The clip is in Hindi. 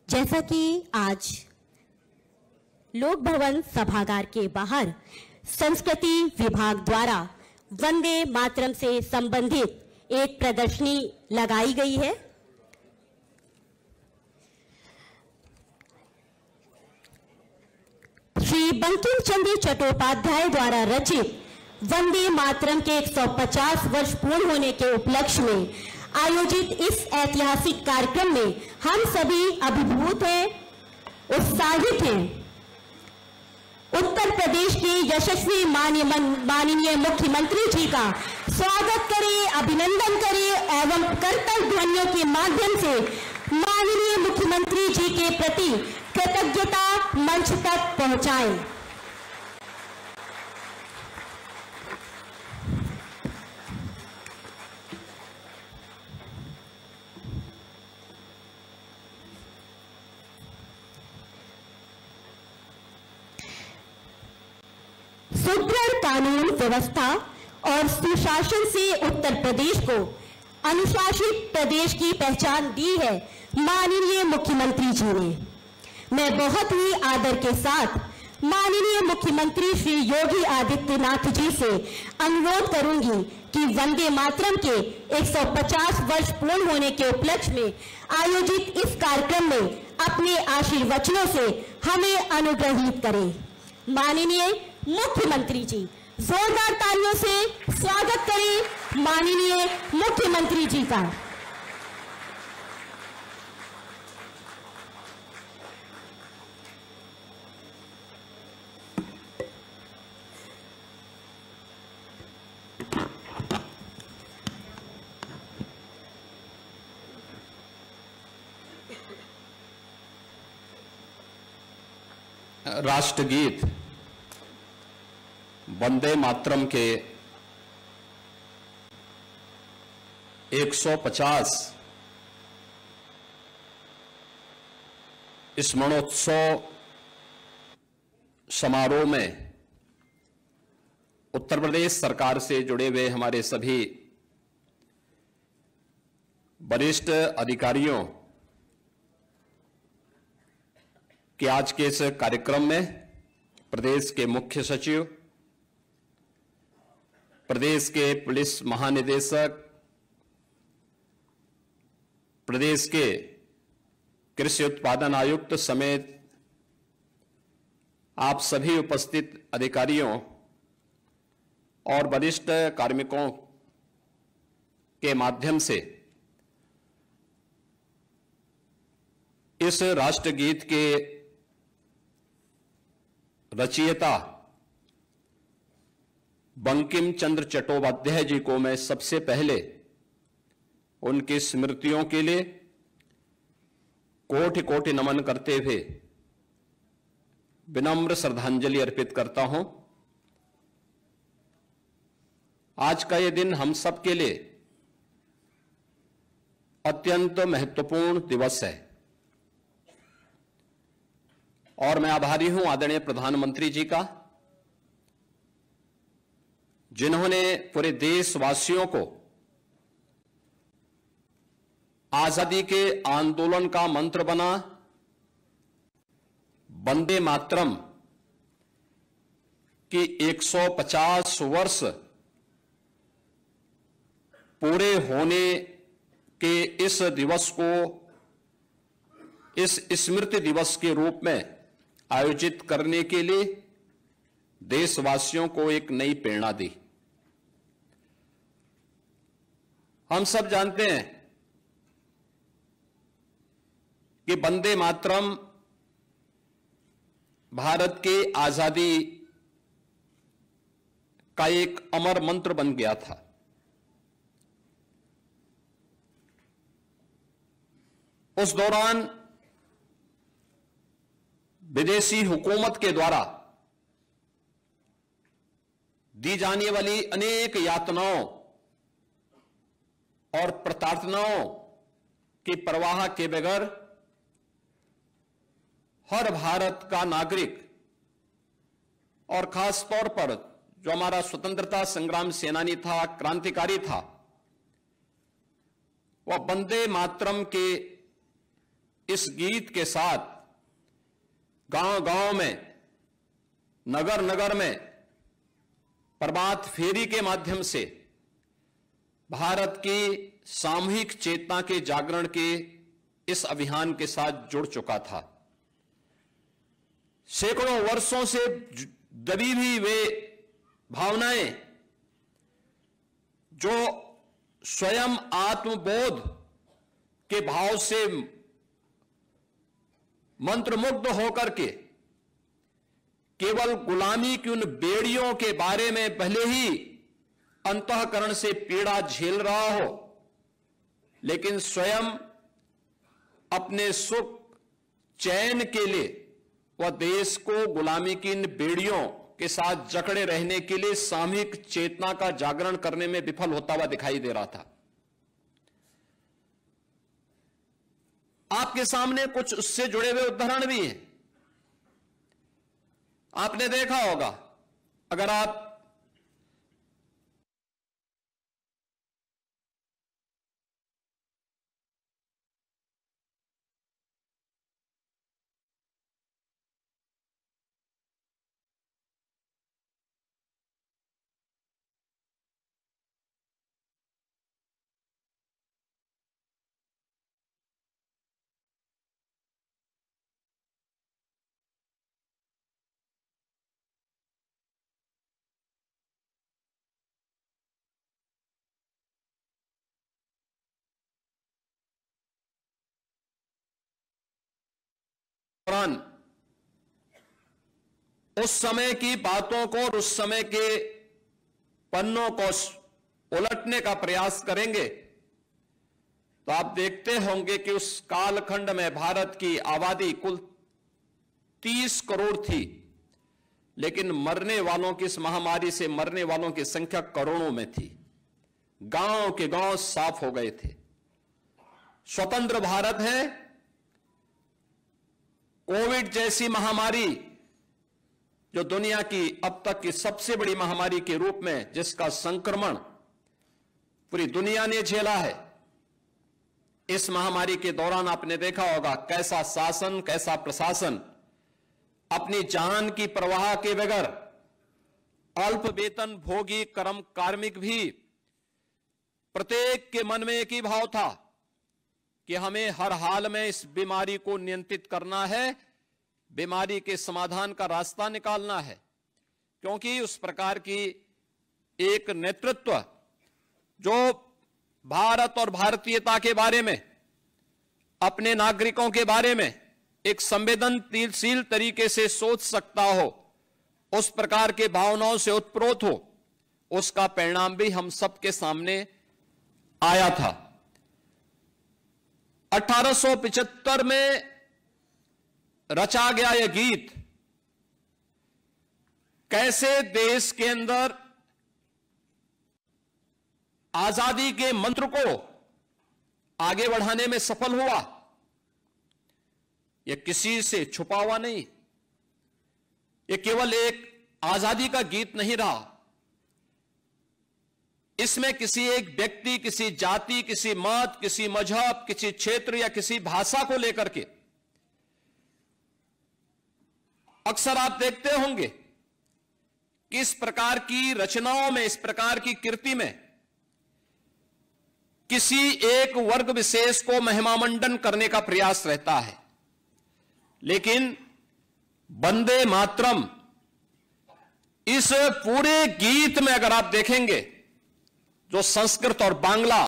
जैसा कि आज लोक भवन सभागार के बाहर संस्कृति विभाग द्वारा वंदे मातरम से संबंधित एक प्रदर्शनी लगाई गई है। श्री बंकिम चंद्र चट्टोपाध्याय द्वारा रचित वंदे मातरम के 150 वर्ष पूर्ण होने के उपलक्ष्य में आयोजित इस ऐतिहासिक कार्यक्रम में हम सभी अभिभूत हैं, उत्साहित हैं। उत्तर प्रदेश के यशस्वी माननीय मुख्यमंत्री जी का स्वागत करें, अभिनंदन करें एवं करतल ध्वनियों के माध्यम से माननीय मुख्यमंत्री जी के प्रति कृतज्ञता मंच तक पहुंचाएं। सुदृढ़ कानून व्यवस्था और सुशासन से उत्तर प्रदेश को अनुशासित प्रदेश की पहचान दी है माननीय मुख्यमंत्री जी ने। मैं बहुत ही आदर के साथ माननीय मुख्यमंत्री श्री योगी आदित्यनाथ जी से अनुरोध करूंगी कि वंदे मातरम के 150 वर्ष पूर्ण होने के उपलक्ष्य में आयोजित इस कार्यक्रम में अपने आशीर्वचनों से हमें अनुग्रहित करें। माननीय मुख्यमंत्री जी, जोरदार तालियों से स्वागत करें माननीय मुख्यमंत्री जी का। राष्ट्रगीत वंदे मातरम के 150 स्मरणोत्सव समारोह में उत्तर प्रदेश सरकार से जुड़े हुए हमारे सभी वरिष्ठ अधिकारियों कि आज के इस कार्यक्रम में प्रदेश के मुख्य सचिव, प्रदेश के पुलिस महानिदेशक, प्रदेश के कृषि उत्पादन आयुक्त समेत आप सभी उपस्थित अधिकारियों और वरिष्ठ कार्मिकों के माध्यम से इस राष्ट्रगीत के रचयिता बंकिम चंद्र चट्टोपाध्याय जी को मैं सबसे पहले उनकी स्मृतियों के लिए कोटि कोटि नमन करते हुए विनम्र श्रद्धांजलि अर्पित करता हूं। आज का यह दिन हम सब के लिए अत्यंत महत्वपूर्ण दिवस है और मैं आभारी हूं आदरणीय प्रधानमंत्री जी का, जिन्होंने पूरे देशवासियों को आजादी के आंदोलन का मंत्र बना वंदे मातरम की 150 वर्ष पूरे होने के इस दिवस को इस स्मृति दिवस के रूप में आयोजित करने के लिए देशवासियों को एक नई प्रेरणा दी। हम सब जानते हैं कि वंदे मातरम भारत के आजादी का एक अमर मंत्र बन गया था। उस दौरान विदेशी हुकूमत के द्वारा दी जाने वाली अनेक यातनाओं और प्रताड़नाओं की परवाह के बगैर हर भारत का नागरिक और खास तौर पर जो हमारा स्वतंत्रता संग्राम सेनानी था, क्रांतिकारी था, वह वंदे मातरम के इस गीत के साथ गांव-गांव में, नगर-नगर में प्रभात फेरी के माध्यम से भारत की सामूहिक चेतना के जागरण के इस अभियान के साथ जुड़ चुका था। सैकड़ों वर्षों से दबी हुई वे भावनाएं जो स्वयं आत्मबोध के भाव से मंत्रमुग्ध होकर के केवल गुलामी की उन बेड़ियों के बारे में भले ही अंतःकरण से पीड़ा झेल रहा हो, लेकिन स्वयं अपने सुख चैन के लिए वह देश को गुलामी की इन बेड़ियों के साथ जकड़े रहने के लिए सामूहिक चेतना का जागरण करने में विफल होता हुआ दिखाई दे रहा था। आपके सामने कुछ उससे जुड़े हुए उदाहरण भी हैं। आपने देखा होगा, अगर आप उस समय की बातों को और उस समय के पन्नों को उलटने का प्रयास करेंगे तो आप देखते होंगे कि उस कालखंड में भारत की आबादी कुल 30 करोड़ थी, लेकिन मरने वालों की, इस महामारी से मरने वालों की संख्या करोड़ों में थी। गांव के गांव साफ हो गए थे। स्वतंत्र भारत है, कोविड जैसी महामारी जो दुनिया की अब तक की सबसे बड़ी महामारी के रूप में, जिसका संक्रमण पूरी दुनिया ने झेला है, इस महामारी के दौरान आपने देखा होगा कैसा शासन, कैसा प्रशासन अपनी जान की परवाह के बगैर अल्प वेतन भोगी कर्म कार्मिक भी, प्रत्येक के मन में एक ही भाव था कि हमें हर हाल में इस बीमारी को नियंत्रित करना है, बीमारी के समाधान का रास्ता निकालना है। क्योंकि उस प्रकार की एक नेतृत्व जो भारत और भारतीयता के बारे में, अपने नागरिकों के बारे में एक संवेदनशील तरीके से सोच सकता हो, उस प्रकार के भावनाओं से उत्प्रोत हो, उसका परिणाम भी हम सबके सामने आया था। 1875 में रचा गया यह गीत कैसे देश के अंदर आजादी के मंत्र को आगे बढ़ाने में सफल हुआ, यह किसी से छुपा हुआ नहीं। यह केवल एक आजादी का गीत नहीं रहा। इसमें किसी एक व्यक्ति, किसी जाति, किसी मत, किसी मजहब, किसी क्षेत्र या किसी भाषा को लेकर के, अक्सर आप देखते होंगे कि इस प्रकार की रचनाओं में, इस प्रकार की कृति में किसी एक वर्ग विशेष को महिमामंडन करने का प्रयास रहता है। लेकिन वंदे मातरम इस पूरे गीत में अगर आप देखेंगे, जो संस्कृत और बांग्ला